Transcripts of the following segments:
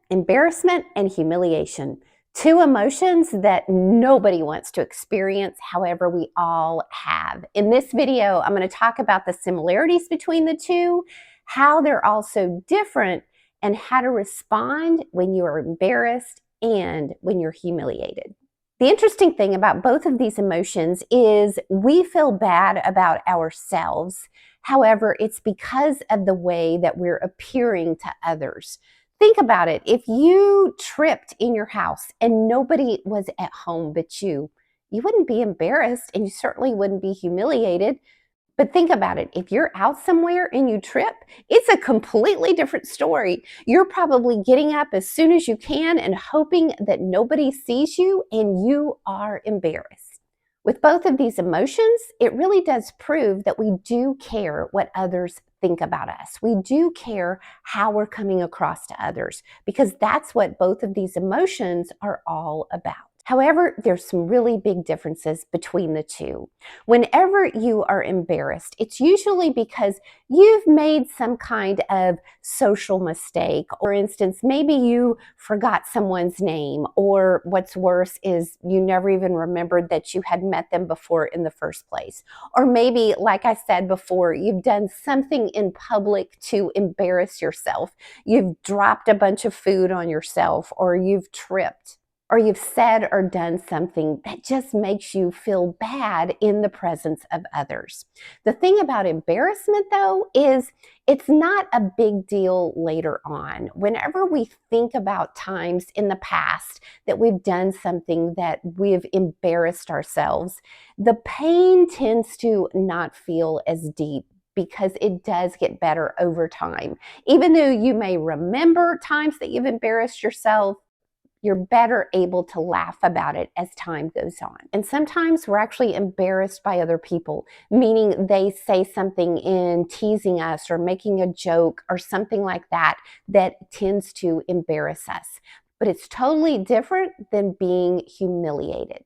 Embarrassment and humiliation, two emotions that nobody wants to experience, however, we all have. In this video, I'm going to talk about the similarities between the two, how they're also different, and how to respond when you are embarrassed and when you're humiliated. The interesting thing about both of these emotions is we feel bad about ourselves. However, it's because of the way that we're appearing to others. Think about it. If you tripped in your house and nobody was at home but you wouldn't be embarrassed and you certainly wouldn't be humiliated. But think about it. If you're out somewhere and you trip, it's a completely different story. You're probably getting up as soon as you can and hoping that nobody sees you and you are embarrassed. With both of these emotions, it really does prove that we do care what others think about us. We do care how we're coming across to others because that's what both of these emotions are all about. However, there's some really big differences between the two. Whenever you are embarrassed, it's usually because you've made some kind of social mistake. For instance, maybe you forgot someone's name, or what's worse is you never even remembered that you had met them before in the first place. Or maybe, like I said before, you've done something in public to embarrass yourself. You've dropped a bunch of food on yourself, or you've tripped, or you've said or done something that just makes you feel bad in the presence of others. The thing about embarrassment, though, is it's not a big deal later on. Whenever we think about times in the past that we've done something that we've embarrassed ourselves, the pain tends to not feel as deep, because it does get better over time. Even though you may remember times that you've embarrassed yourself, you're better able to laugh about it as time goes on. And sometimes we're actually embarrassed by other people, meaning they say something in teasing us or making a joke or something like that that tends to embarrass us. But it's totally different than being humiliated.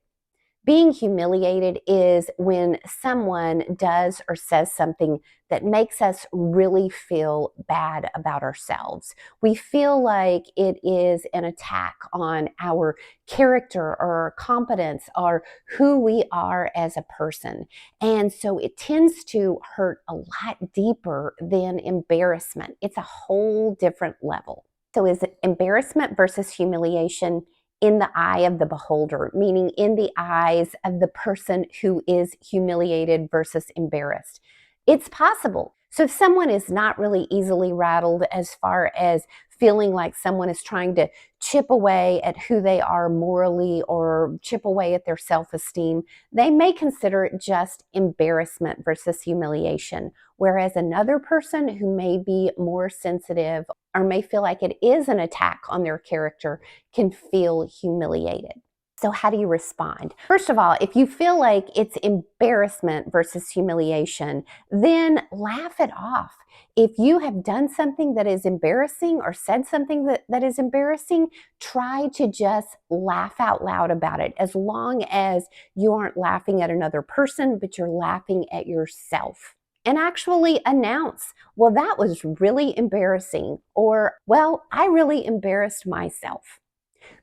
Being humiliated is when someone does or says something that makes us really feel bad about ourselves. We feel like it is an attack on our character or our competence or who we are as a person. And so it tends to hurt a lot deeper than embarrassment. It's a whole different level. So is it embarrassment versus humiliation in the eye of the beholder, meaning in the eyes of the person who is humiliated versus embarrassed? It's possible. So if someone is not really easily rattled as far as feeling like someone is trying to chip away at who they are morally or chip away at their self-esteem, they may consider it just embarrassment versus humiliation. Whereas another person who may be more sensitive or may feel like it is an attack on their character can feel humiliated. So how do you respond? First of all, if you feel like it's embarrassment versus humiliation, then laugh it off. If you have done something that is embarrassing or said something that is embarrassing, try to just laugh out loud about it, as long as you aren't laughing at another person, but you're laughing at yourself. And actually announce, well, that was really embarrassing, or, well, I really embarrassed myself.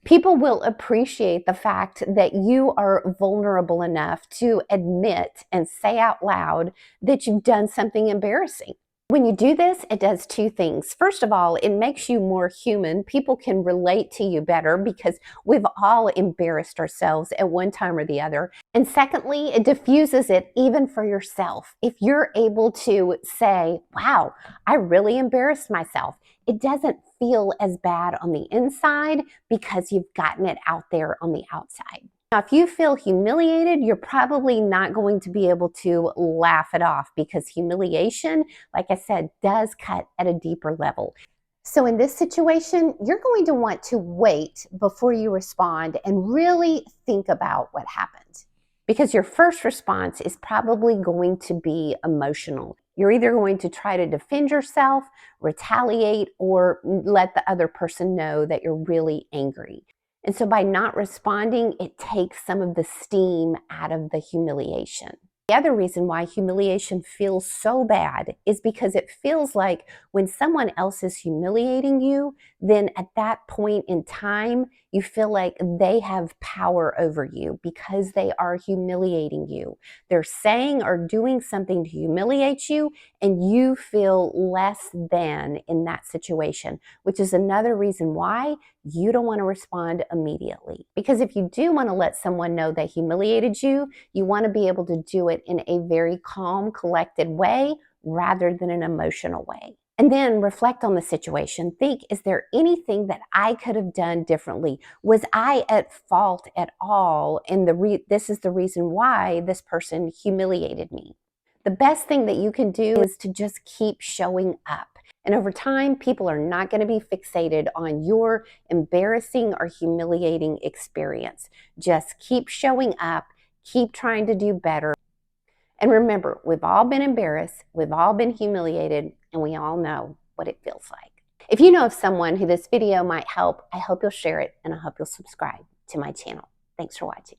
People will appreciate the fact that you are vulnerable enough to admit and say out loud that you've done something embarrassing. When you do this, it does two things. First of all, it makes you more human. People can relate to you better because we've all embarrassed ourselves at one time or the other. And secondly, it diffuses it even for yourself. If you're able to say, wow, I really embarrassed myself, it doesn't feel as bad on the inside because you've gotten it out there on the outside. Now, if you feel humiliated, you're probably not going to be able to laugh it off because humiliation, like I said, does cut at a deeper level. So in this situation, you're going to want to wait before you respond and really think about what happened, because your first response is probably going to be emotional. You're either going to try to defend yourself, retaliate, or let the other person know that you're really angry. And so by not responding, it takes some of the steam out of the humiliation. The other reason why humiliation feels so bad is because it feels like when someone else is humiliating you, then at that point in time, you feel like they have power over you because they are humiliating you. They're saying or doing something to humiliate you, and you feel less than in that situation, which is another reason why you don't want to respond immediately. Because if you do want to let someone know they humiliated you, you want to be able to do it in a very calm, collected way rather than an emotional way. And then reflect on the situation. Think, is there anything that I could have done differently? Was I at fault at all? And this is the reason why this person humiliated me. The best thing that you can do is to just keep showing up. And over time, people are not going to be fixated on your embarrassing or humiliating experience. Just keep showing up, keep trying to do better. And remember, we've all been embarrassed, we've all been humiliated, and we all know what it feels like. If you know of someone who this video might help, I hope you'll share it and I hope you'll subscribe to my channel. Thanks for watching.